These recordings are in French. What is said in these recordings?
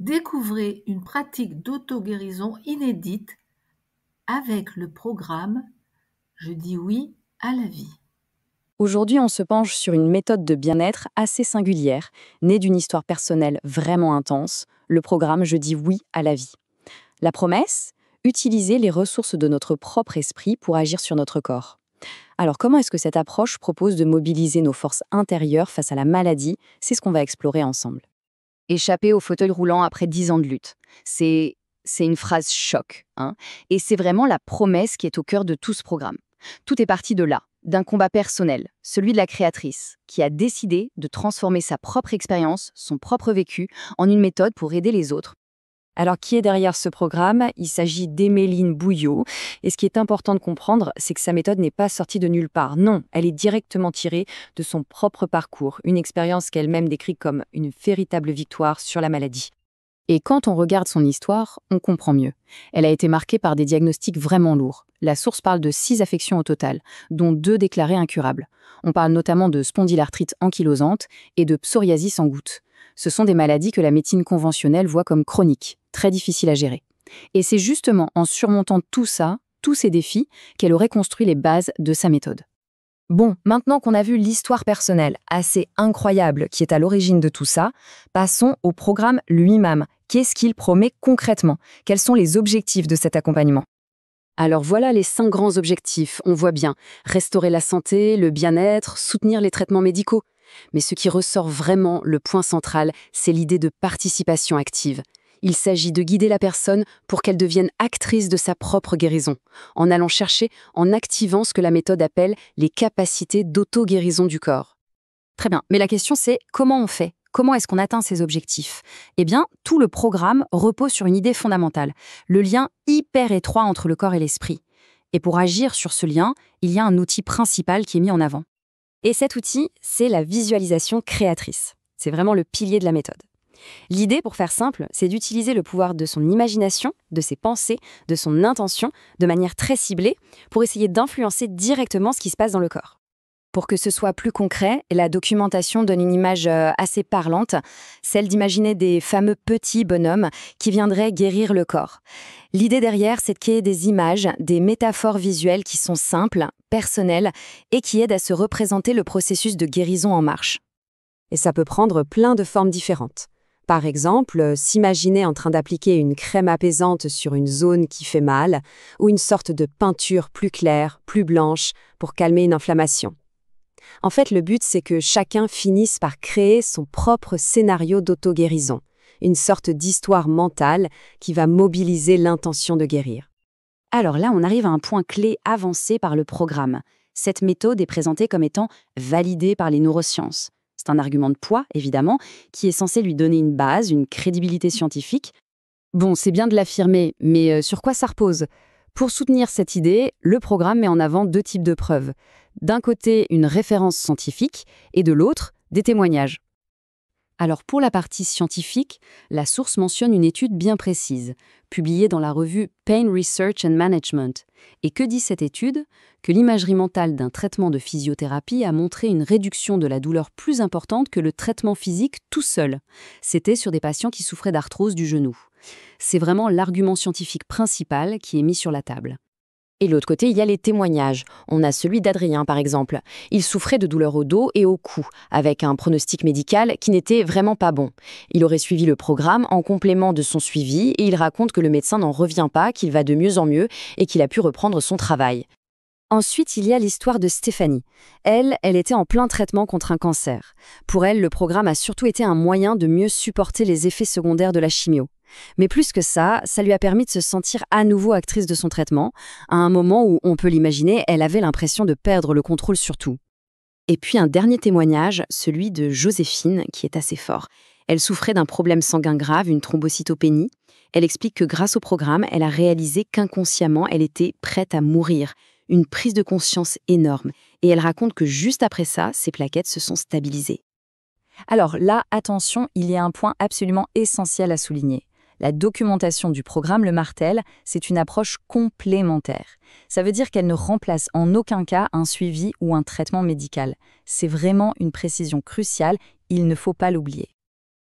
Découvrez une pratique d'auto-guérison inédite avec le programme Je dis oui à la vie. Aujourd'hui, on se penche sur une méthode de bien-être assez singulière, née d'une histoire personnelle vraiment intense, le programme Je dis oui à la vie. La promesse? Utiliser les ressources de notre propre esprit pour agir sur notre corps. Alors comment est-ce que cette approche propose de mobiliser nos forces intérieures face à la maladie? C'est ce qu'on va explorer ensemble. Échapper au fauteuil roulant après 10 ans de lutte. C'est une phrase choc, hein. Et c'est vraiment la promesse qui est au cœur de tout ce programme. Tout est parti de là, d'un combat personnel, celui de la créatrice, qui a décidé de transformer sa propre expérience, son propre vécu, en une méthode pour aider les autres. Alors, qui est derrière ce programme? Il s'agit d'Emeline Bouillot. Et ce qui est important de comprendre, c'est que sa méthode n'est pas sortie de nulle part. Non, elle est directement tirée de son propre parcours, une expérience qu'elle-même décrit comme une véritable victoire sur la maladie. Et quand on regarde son histoire, on comprend mieux. Elle a été marquée par des diagnostics vraiment lourds. La source parle de 6 affections au total, dont 2 déclarées incurables. On parle notamment de spondylarthrite ankylosante et de psoriasis en gouttes. Ce sont des maladies que la médecine conventionnelle voit comme chroniques, très difficiles à gérer. Et c'est justement en surmontant tout ça, tous ces défis, qu'elle aurait construit les bases de sa méthode. Bon, maintenant qu'on a vu l'histoire personnelle assez incroyable qui est à l'origine de tout ça, passons au programme lui-même. Qu'est-ce qu'il promet concrètement? Quels sont les objectifs de cet accompagnement? Alors voilà les 5 grands objectifs, on voit bien. Restaurer la santé, le bien-être, soutenir les traitements médicaux. Mais ce qui ressort vraiment, le point central, c'est l'idée de participation active. Il s'agit de guider la personne pour qu'elle devienne actrice de sa propre guérison, en allant chercher, en activant ce que la méthode appelle les capacités d'auto-guérison du corps. Très bien, mais la question c'est comment on fait? Comment est-ce qu'on atteint ces objectifs? Eh bien, tout le programme repose sur une idée fondamentale, le lien hyper étroit entre le corps et l'esprit. Et pour agir sur ce lien, il y a un outil principal qui est mis en avant. Et cet outil, c'est la visualisation créatrice. C'est vraiment le pilier de la méthode. L'idée, pour faire simple, c'est d'utiliser le pouvoir de son imagination, de ses pensées, de son intention, de manière très ciblée, pour essayer d'influencer directement ce qui se passe dans le corps. Pour que ce soit plus concret, la documentation donne une image assez parlante, celle d'imaginer des fameux petits bonhommes qui viendraient guérir le corps. L'idée derrière, c'est de créer des images, des métaphores visuelles qui sont simples, personnelles et qui aident à se représenter le processus de guérison en marche. Et ça peut prendre plein de formes différentes. Par exemple, s'imaginer en train d'appliquer une crème apaisante sur une zone qui fait mal, ou une sorte de peinture plus claire, plus blanche, pour calmer une inflammation. En fait, le but, c'est que chacun finisse par créer son propre scénario d'auto-guérison, une sorte d'histoire mentale qui va mobiliser l'intention de guérir. Alors là, on arrive à un point clé avancé par le programme. Cette méthode est présentée comme étant validée par les neurosciences. C'est un argument de poids, évidemment, qui est censé lui donner une base, une crédibilité scientifique. Bon, c'est bien de l'affirmer, mais sur quoi ça repose? Pour soutenir cette idée, le programme met en avant 2 types de preuves. D'un côté, une référence scientifique, et de l'autre, des témoignages. Alors pour la partie scientifique, la source mentionne une étude bien précise, publiée dans la revue Pain Research and Management. Et que dit cette étude? Que l'imagerie mentale d'un traitement de physiothérapie a montré une réduction de la douleur plus importante que le traitement physique tout seul. C'était sur des patients qui souffraient d'arthrose du genou. C'est vraiment l'argument scientifique principal qui est mis sur la table. Et de l'autre côté, il y a les témoignages. On a celui d'Adrien, par exemple. Il souffrait de douleurs au dos et au cou, avec un pronostic médical qui n'était vraiment pas bon. Il aurait suivi le programme en complément de son suivi et il raconte que le médecin n'en revient pas, qu'il va de mieux en mieux et qu'il a pu reprendre son travail. Ensuite, il y a l'histoire de Stéphanie. Elle était en plein traitement contre un cancer. Pour elle, le programme a surtout été un moyen de mieux supporter les effets secondaires de la chimio. Mais plus que ça lui a permis de se sentir à nouveau actrice de son traitement, à un moment où, on peut l'imaginer, elle avait l'impression de perdre le contrôle sur tout. Et puis un dernier témoignage, celui de Joséphine, qui est assez fort. Elle souffrait d'un problème sanguin grave, une thrombocytopénie. Elle explique que grâce au programme, elle a réalisé qu'inconsciemment, elle était prête à mourir. Une prise de conscience énorme. Et elle raconte que juste après ça, ses plaquettes se sont stabilisées. Alors là, attention, il y a un point absolument essentiel à souligner. La documentation du programme le martèle, c'est une approche complémentaire. Ça veut dire qu'elle ne remplace en aucun cas un suivi ou un traitement médical. C'est vraiment une précision cruciale, il ne faut pas l'oublier.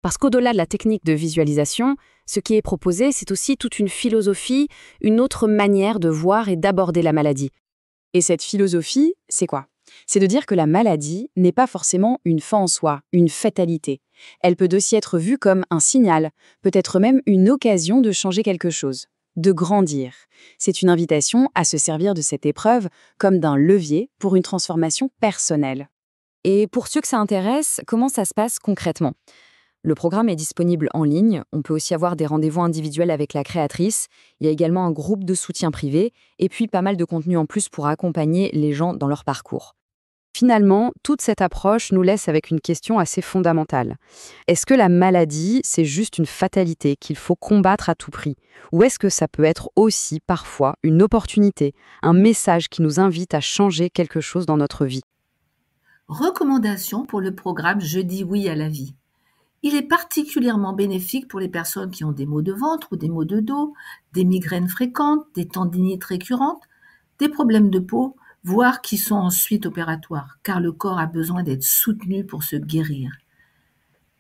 Parce qu'au-delà de la technique de visualisation, ce qui est proposé, c'est aussi toute une philosophie, une autre manière de voir et d'aborder la maladie. Et cette philosophie, c'est quoi? C'est de dire que la maladie n'est pas forcément une fin en soi, une fatalité. Elle peut aussi être vue comme un signal, peut-être même une occasion de changer quelque chose, de grandir. C'est une invitation à se servir de cette épreuve comme d'un levier pour une transformation personnelle. Et pour ceux que ça intéresse, comment ça se passe concrètement? Le programme est disponible en ligne, on peut aussi avoir des rendez-vous individuels avec la créatrice, il y a également un groupe de soutien privé, et puis pas mal de contenu en plus pour accompagner les gens dans leur parcours. Finalement, toute cette approche nous laisse avec une question assez fondamentale. Est-ce que la maladie, c'est juste une fatalité qu'il faut combattre à tout prix? Ou est-ce que ça peut être aussi parfois une opportunité, un message qui nous invite à changer quelque chose dans notre vie? Recommandations pour le programme Je dis oui à la vie. Il est particulièrement bénéfique pour les personnes qui ont des maux de ventre ou des maux de dos, des migraines fréquentes, des tendinites récurrentes, des problèmes de peau, voire qui sont en suite opératoire, car le corps a besoin d'être soutenu pour se guérir.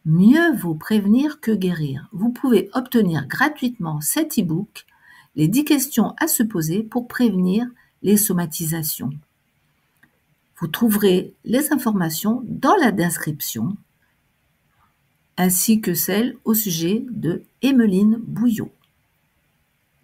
Mieux vaut prévenir que guérir. Vous pouvez obtenir gratuitement cet e-book, les 10 questions à se poser pour prévenir les somatisations. Vous trouverez les informations dans la description, ainsi que celle au sujet de Emmeline Bouillot.